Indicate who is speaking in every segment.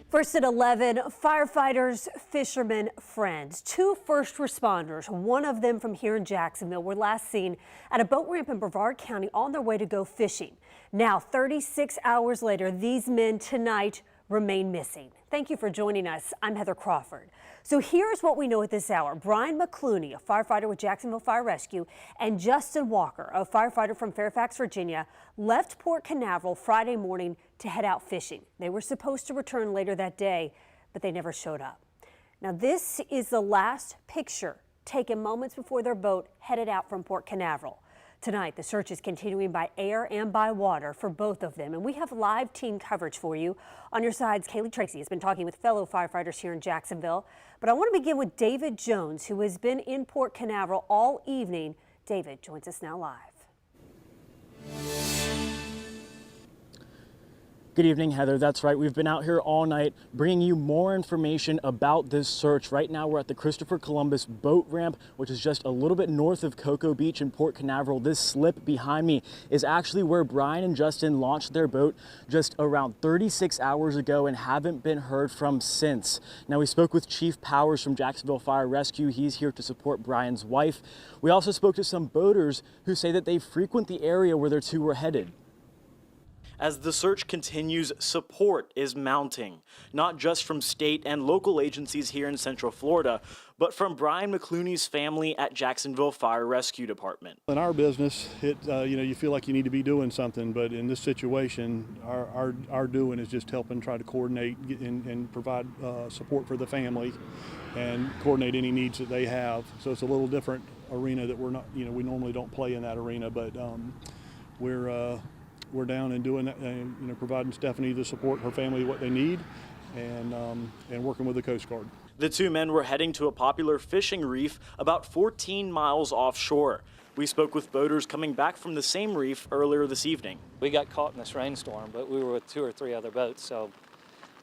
Speaker 1: First at 11, firefighters, fishermen, friends. Two first responders, one of them from here in Jacksonville, were last seen at a boat ramp in Brevard County on their way to go fishing. Now, 36 hours later, these men tonight remain missing. Thank you for joining us. I'm Heather Crawford. So here's what we know at this hour. Brian McCluney, a firefighter with Jacksonville Fire Rescue, and Justin Walker, a firefighter from Fairfax, Virginia, left Port Canaveral Friday morning to head out fishing. They were supposed to return later that day, but they never showed up. Now, this is the last picture taken moments before their boat headed out from Port Canaveral. Tonight, the search is continuing by air and by water for both of them, and we have live team coverage for you. On your sides, Kaylee Tracy has been talking with fellow firefighters here in Jacksonville, but I want to begin with David Jones, who has been in Port Canaveral all evening. David joins us now live.
Speaker 2: Good evening, Heather. That's right. We've been out here all night bringing you more information about this search. Right now, we're at the Christopher Columbus boat ramp, which is just a little bit north of Cocoa Beach in Port Canaveral. This slip behind me is actually where Brian and Justin launched their boat just around 36 hours ago and haven't been heard from since. Now, we spoke with Chief Powers from Jacksonville Fire Rescue. He's here to support Brian's wife. We also spoke to some boaters who say that they frequent the area where their two were headed. As the search continues, support is mounting, not just from state and local agencies here in Central Florida, but from Brian McCluney's family at Jacksonville Fire Rescue Department.
Speaker 3: In our business, you feel like you need to be doing something, but in this situation, our doing is just helping try to coordinate and provide support for the family and coordinate any needs that they have. So it's a little different arena that we're not, we normally don't play in that arena, but we're down and doing that, providing Stephanie the support, her family, what they need, and working with the Coast Guard.
Speaker 2: The two men were heading to a popular fishing reef about 14 miles offshore. We spoke with boaters coming back from the same reef earlier this evening.
Speaker 4: We got caught in this rainstorm, but we were with 2 or 3 other boats, so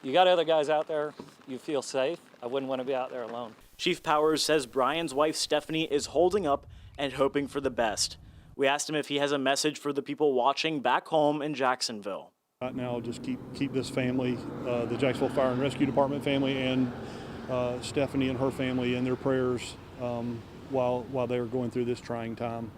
Speaker 4: you got other guys out there, you feel safe. I wouldn't want to be out there alone.
Speaker 2: Chief Powers says Brian's wife Stephanie is holding up and hoping for the best. We asked him if he has a message for the people watching back home in Jacksonville.
Speaker 3: Right now, just keep this family, the Jacksonville Fire and Rescue Department family, and Stephanie and her family in their prayers while they are going through this trying time.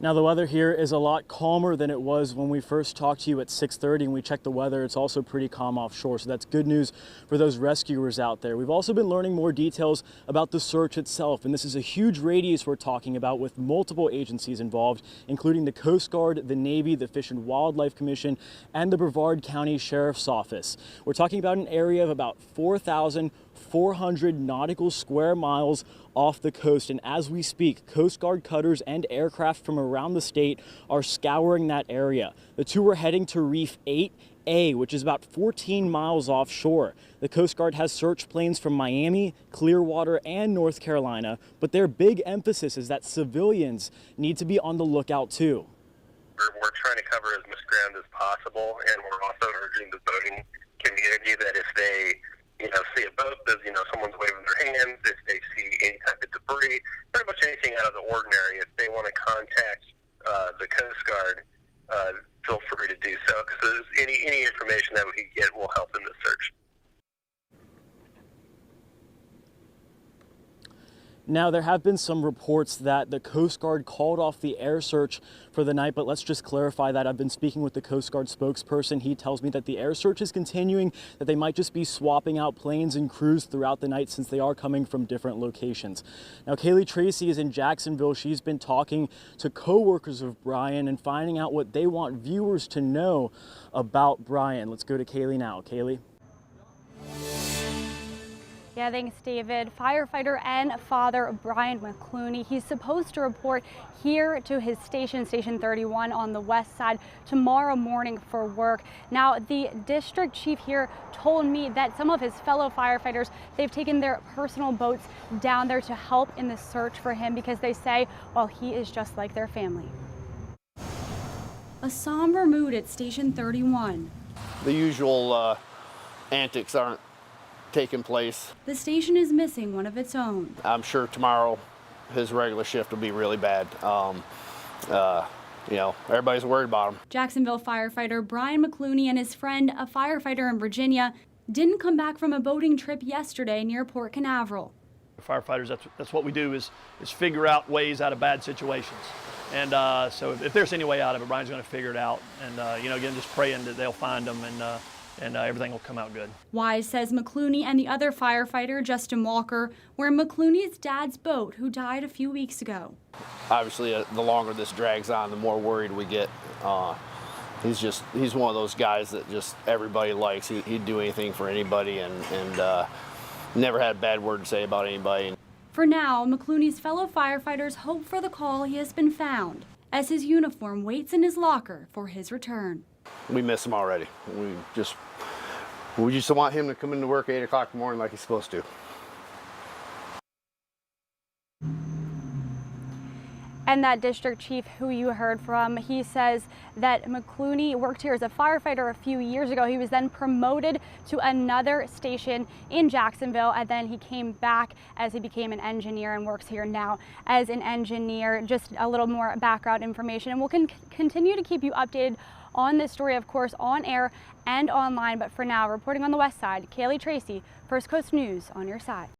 Speaker 2: Now, the weather here is a lot calmer than it was when we first talked to you at 6:30 and we checked the weather. It's also pretty calm offshore, so that's good news for those rescuers out there. We've also been learning more details about the search itself, and this is a huge radius we're talking about with multiple agencies involved, including the Coast Guard, the Navy, the Fish and Wildlife Commission, and the Brevard County Sheriff's Office. We're talking about an area of about 4,400 nautical square miles off the coast, and as we speak, Coast Guard cutters and aircraft from around the state are scouring that area. The two are heading to Reef 8A, which is about 14 miles offshore. The Coast Guard has search planes from Miami, Clearwater, and North Carolina, but their big emphasis is that civilians need to be on the lookout too.
Speaker 5: We're trying to cover as much ground as possible, and we're also urging the boating community that if they see a boat that, someone's waving their hands, if they see any type of debris, pretty much anything out of the ordinary, if they want to contact the Coast Guard, feel free to do so, because any information that we can get will help in the search.
Speaker 2: Now, there have been some reports that the Coast Guard called off the air search for the night, but let's just clarify that. I've been speaking with the Coast Guard spokesperson. He tells me that the air search is continuing, that they might just be swapping out planes and crews throughout the night since they are coming from different locations. Now, Kaylee Tracy is in Jacksonville. She's been talking to co-workers of Brian and finding out what they want viewers to know about Brian. Let's go to Kaylee now. Kaylee?
Speaker 6: Yeah, thanks, David. Firefighter and father Brian McCluney. He's supposed to report here to his station, Station 31 on the west side, tomorrow morning for work. Now, the district chief here told me that some of his fellow firefighters, they've taken their personal boats down there to help in the search for him because they say, well, he is just like their family. A somber mood at Station 31.
Speaker 7: The usual antics aren't taking place.
Speaker 6: The station is missing one of its own.
Speaker 7: I'm sure tomorrow his regular shift will be really bad. you know, everybody's worried about him.
Speaker 6: Jacksonville firefighter Brian McCluney and his friend, a firefighter in Virginia, didn't come back from a boating trip yesterday near Port Canaveral.
Speaker 8: Firefighters, that's what we do is figure out ways out of bad situations. And so if there's any way out of it, Brian's going to figure it out. And, you know, again, just praying that they'll find them and everything will come out good.
Speaker 6: Wise says McCluney and the other firefighter, Justin Walker, were in McCluney's dad's boat, who died a few weeks ago.
Speaker 7: Obviously, the longer this drags on, the more worried we get. He's one of those guys that just everybody likes. He'd do anything for anybody and never had a bad word to say about anybody.
Speaker 6: For now, McCluney's fellow firefighters hope for the call he has been found, as his uniform waits in his locker for his return.
Speaker 7: We miss him already. We just want him to come into work at 8 o'clock in the morning like he's supposed to.
Speaker 6: And that district chief who you heard from, he says that McCluney worked here as a firefighter a few years ago. He was then promoted to another station in Jacksonville, and then he came back as he became an engineer and works here now as an engineer. Just a little more background information, and we'll continue to keep you updated on this story, of course, on air and online. But for now, reporting on the west side, Kaylee Tracy, First Coast News on your side.